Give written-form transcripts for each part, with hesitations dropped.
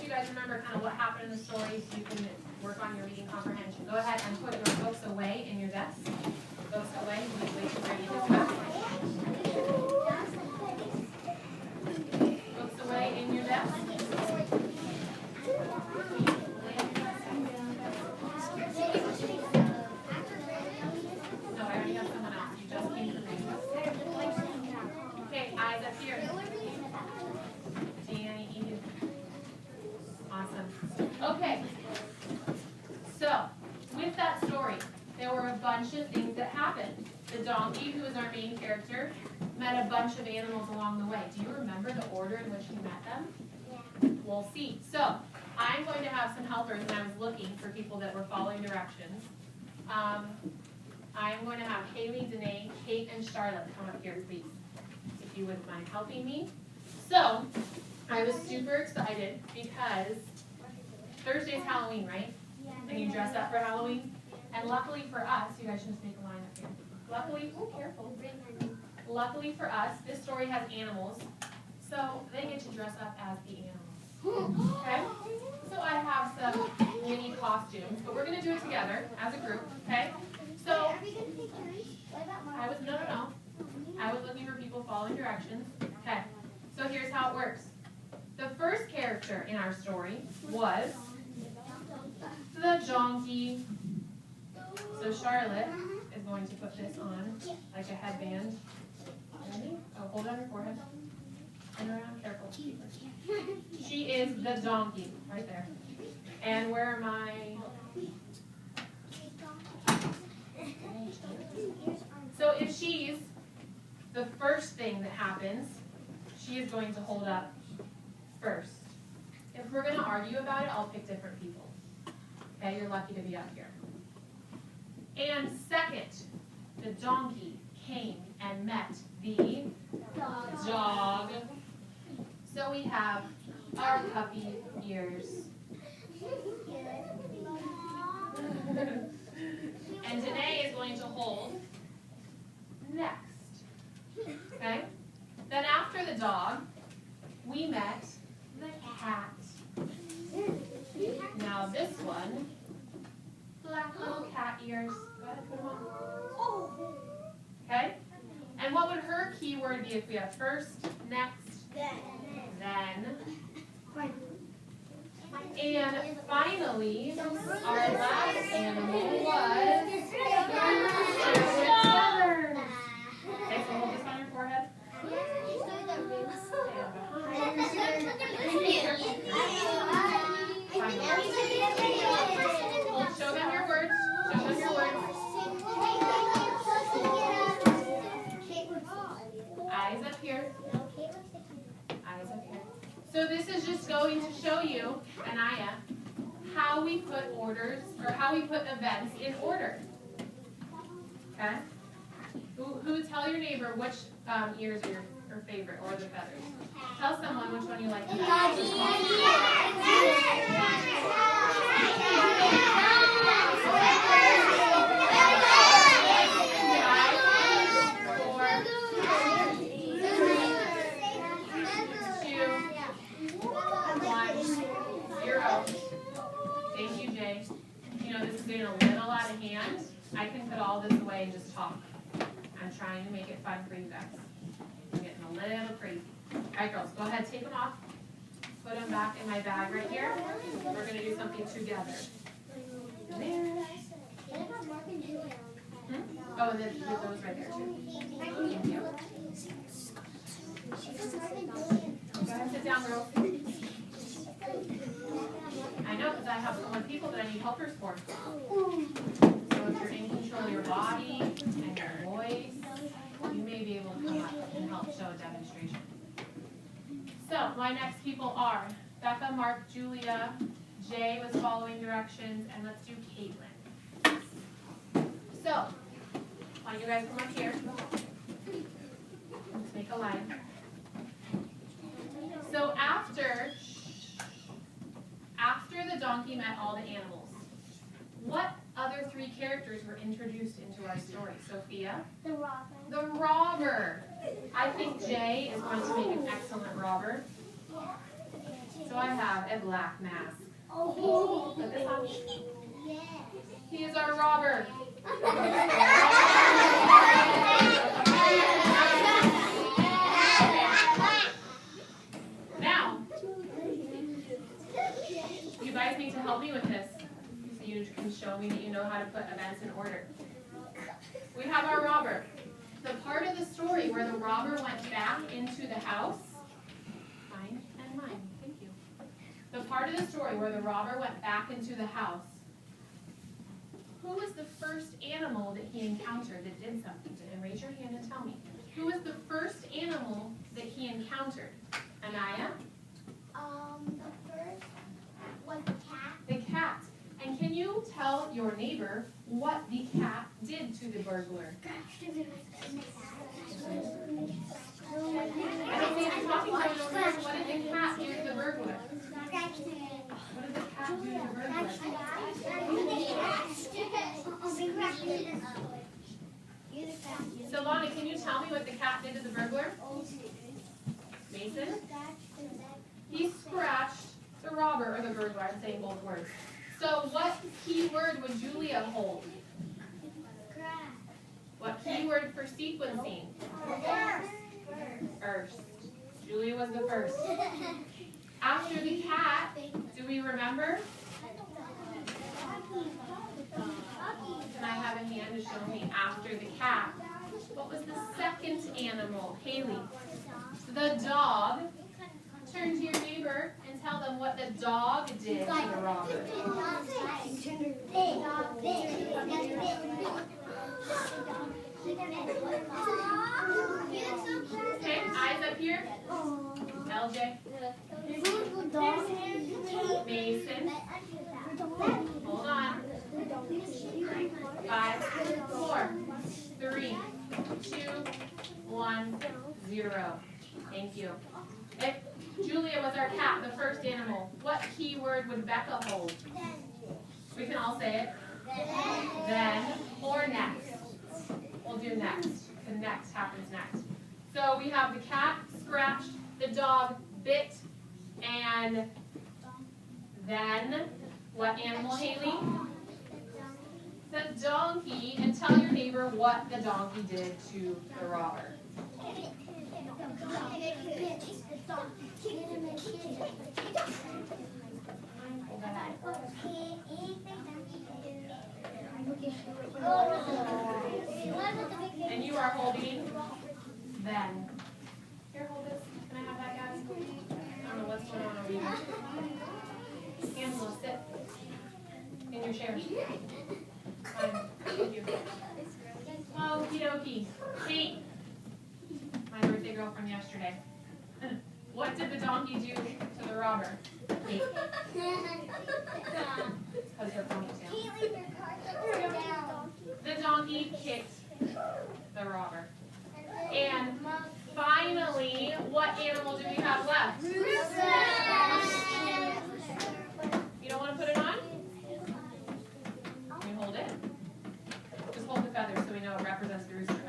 you guys remember kind of what happened in the story so you can work on your reading comprehension. Go ahead and put your books away in your desk. Books away, you wait for ready to discuss. Books away in your desk. No, I already have someone else. You just came to me. Okay, eyes up here. Danny, Edith. Awesome. Okay. So, with that story, there were a bunch of things that happened. The donkey, who is our main character, met a bunch of animals along the way. Do you remember the order in which he met them? Yeah. We'll see. So, I'm going to have some helpers, and I was looking for people that were following directions. I'm going to have Haley, Danae, Kate, and Charlotte come up here, please, if you wouldn't mind helping me. So, I was super excited because Thursday's Halloween, right? Yeah. And you dress up for Halloween? And luckily for us, you guys should just make a line up here. Luckily, oh, careful. Luckily for us, this story has animals, so they get to dress up as the animals. Okay? So I have some mini costumes, but we're going to do it together as a group, okay? So, are we going to take turns? What about mom? No. I was looking for people following directions. Okay, so here's how it works. The first character in our story was the donkey. So Charlotte is going to put this on like a headband. Ready? Oh, hold it on your forehead. Turn around, careful. She is the donkey, right there. And where am I? So if she's the first thing that happens, she is going to hold up first. If we're going to argue about it, I'll pick different people. Okay, you're lucky to be up here. And second, the donkey came and met the dog. So we have our puppy ears. And Danae is going to hold next. Okay? Then after the dog, we met the cat. Now this one, black little cat ears. Go ahead, put them on. Okay? And what would her keyword be if we have first, next, then? And finally, our last animal was feathers. Okay, so hold this on your forehead. Show them your words. Show them your words. Eyes up here. Eyes up here. So this is just going to show you, Anaya, how we put orders, or how we put events in order. Okay? Who tell your neighbor which ears are your favorite, or the feathers. Tell someone which one you like the best. Thank you, Jay. You know, this is getting a little out of hand. I can put all this away and just talk. I'm trying to make it fun for you guys. I'm getting a little crazy. All right, girls, go ahead, take them off. Put them back in my bag right here. We're going to do something together. There. Oh, and then put those right there, too. Thank you. Go ahead, sit down, girls. I know, because I have so many people that I need helpers for. So if you're in control of your body and your voice, you may be able to come up and help show a demonstration. So my next people are Becca, Mark, Julia, Jay was following directions, and let's do Caitlin. So, why don't you guys come up here? Let's make a line. So after the donkey met all the animals, what other three characters were introduced into our story? Sophia? The robber. The robber. I think Jay is going to make an excellent robber. So I have a black mask. Put this on. He is our robber. Now, you guys need to help me with this so you can show me that you know how to put events in order. We have our robber. The part of the story where the robber went back into the house, mine and mine, thank you. The part of the story where the robber went back into the house, who was the first animal that he encountered that did something to him? Raise your hand and tell me. Who was the first animal that he encountered? Anaya? The first was the cat. The cat. And can you tell your neighbor what the cat did to the burglar? I don't see him talking about it over here. What did the cat do to the burglar? What did the cat do to the burglar? Solana, can you tell me what the cat did to the burglar? Mason? He scratched the robber or the burglar. I'm saying both words. So what key word would Julia hold? What key word for sequencing? First. Julia was the first. After the cat, do we remember? Can I have a hand to show me? After the cat, what was the second animal? Haley. The dog. Turn to your neighbor and tell them what the dog did to the robber. Okay, eyes up here. LJ. Mason. Hold on. 5, 4, 3, 2, 1, 0. Thank you. If Julia was our cat, the first animal, what key word would Becca hold? We can all say it. Then or next. We'll do next. The next happens next. So we have the cat scratched, the dog bit, and then what animal, Haley? The donkey. And tell your neighbor what the donkey did to the robber. And you are holding then. Here, hold this. Can I have that, guys? I don't know what's going on over here. Angela, sit in your chair. Fine. Thank you. Okie dokie. Kate, my birthday girl from yesterday. What did the donkey do to the robber? Kate. Because her ponytail. The donkey kicked the robber. And finally, what animal do we have left? You don't want to put it on? Can you hold it? Just hold the feathers so we know it represents the rooster.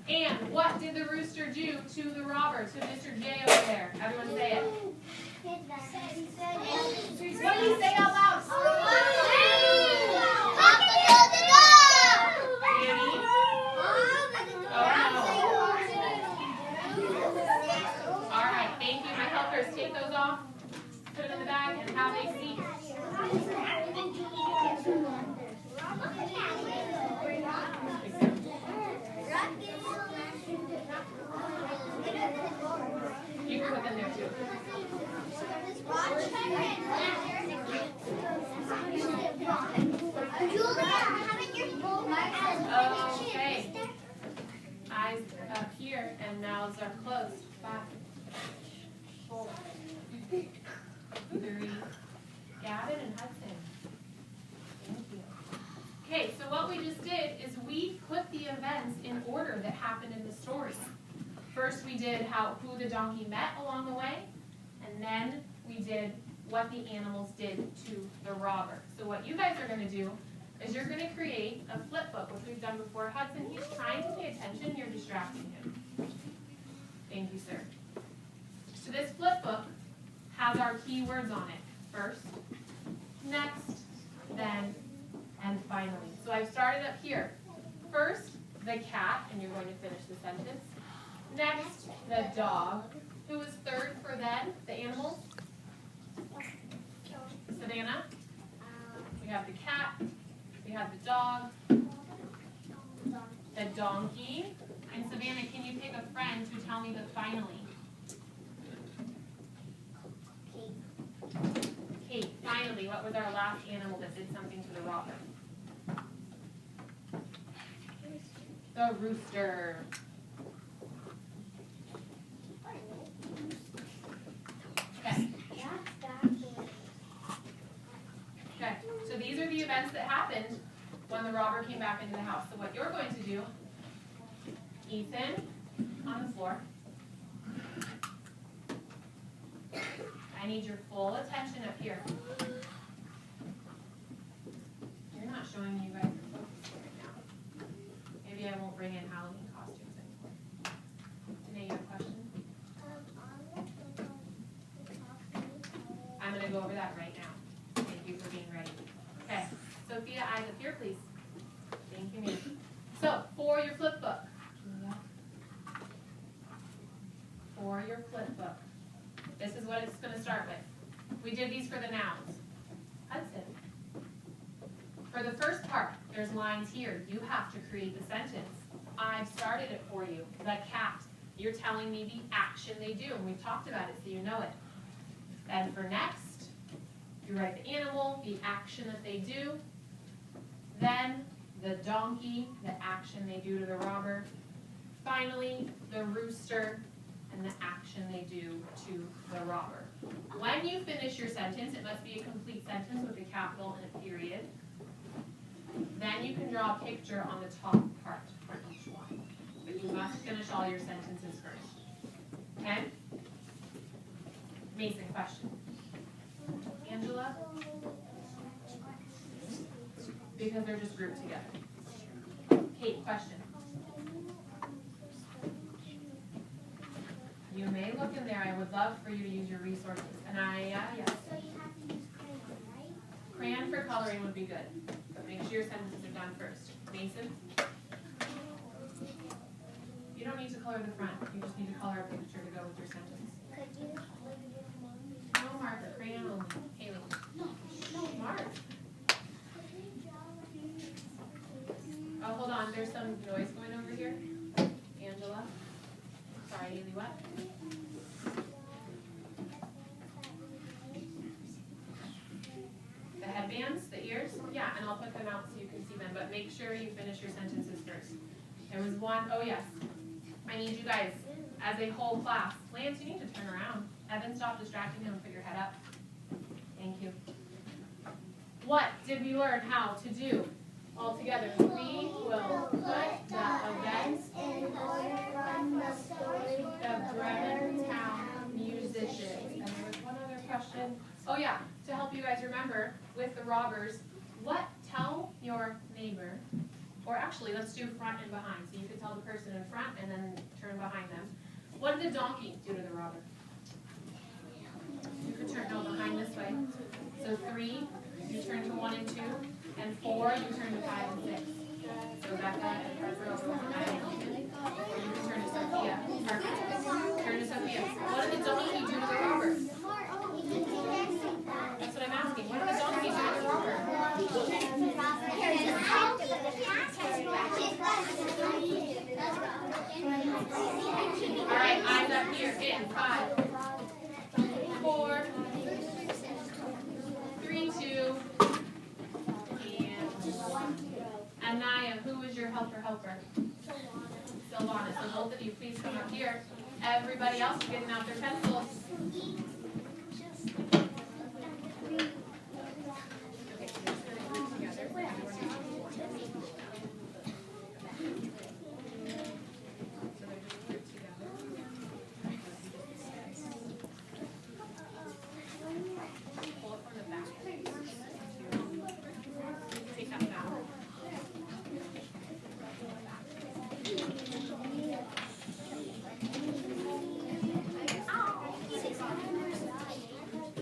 And what did the rooster do to the robber, to Mr. J over there? Everyone say it. What do you say out loud? Annie? Oh, no. All right, thank you. My helpers, take those off, put them in the bag, and have a seat. You can put them there too. Okay. Eyes up here and mouths are closed. 5, 4, 3. Gavin and Hudson. Thank you. Okay, so what we just did is we put the events in order that happened in the story. First we did who the donkey met along the way, and then we did what the animals did to the robber. So what you guys are going to do is you're going to create a flip book, which we've done before. Hudson, he's trying to pay attention. You're distracting him. Thank you, sir. So this flip book has our keywords on it. First, next, then, and finally. So I've started up here. First, the cat, and you're going to finish the sentence. Next, the dog. Who is third for then, the animals? Savannah. We have the cat. We have the dog. The donkey. And Savannah, can you pick a friend to tell me the finally? Kate. Finally, what was our last animal that did something to the robber? The rooster. Okay. Okay, so these are the events that happened when the robber came back into the house. So what you're going to do, Ethan, on the floor. I need your full attention up here. You're not showing me you guys are focused right now. Maybe I won't bring in Halloween costumes anymore. Danae, you have a question? I'm going to go over that right now. Thank you for being ready. Okay, Sophia, eyes up here, please. Thank you, ma'am. So, for your flip book. For your flip book. This is what it's going to start with. We did these for the nouns. Hudson. For the first part, there's lines here. You have to create the sentence. I've started it for you. The cat. You're telling me the action they do, and we've talked about it so you know it. And for next, you write the animal, the action that they do. Then the donkey, the action they do to the robber. Finally, the rooster, and the action they do to the robber. When you finish your sentence, it must be a complete sentence with a capital and a period. Then you can draw a picture on the top part for each one. But you must finish all your sentences first. Okay? Mason, question. Angela? Because they're just grouped together. Kate, question. You may look in there. I would love for you to use your resources. Anaya, yes. So you have to use crayon, right? Crayon for coloring would be good. But make sure your sentences are done first. Mason? You don't need to color the front. You just need to color a picture to go with your sentence. Could you No, Martha. Crayon only. Haley. No. Mark. Oh, hold on. There's some noise going over here. Angela? Sorry, Haley, what? The headbands, the ears? Yeah, and I'll put them out so you can see them, but make sure you finish your sentences first. There was one, oh yes. I need you guys, as a whole class. Lance, you need to turn around. Evan, stop distracting him and put your head up. Thank you. What did we learn how to do? All together. We will put the events in order from the story of Bremen Town musicians. And there was one other question. Oh yeah, to help you guys remember with the robbers, tell your neighbor, or actually let's do front and behind. So you could tell the person in front and then turn behind them. What did the donkey do to the robber? You could turn behind this way. So 3, you turn to 1 and 2, and 4, you turn to 5 and 6. So Becca and Harper over 9 and 10. Or you can turn to Sophia. Perfect. Turn to Sophia. What did the donkey do to the robber? That's what I'm asking. What did the donkey do to the robber? All right, eyes up here. In 5, 4, 3, 2, and Anaya, who was your helper? Silvana. So both of you, please come up here. Everybody else is getting out their pencils.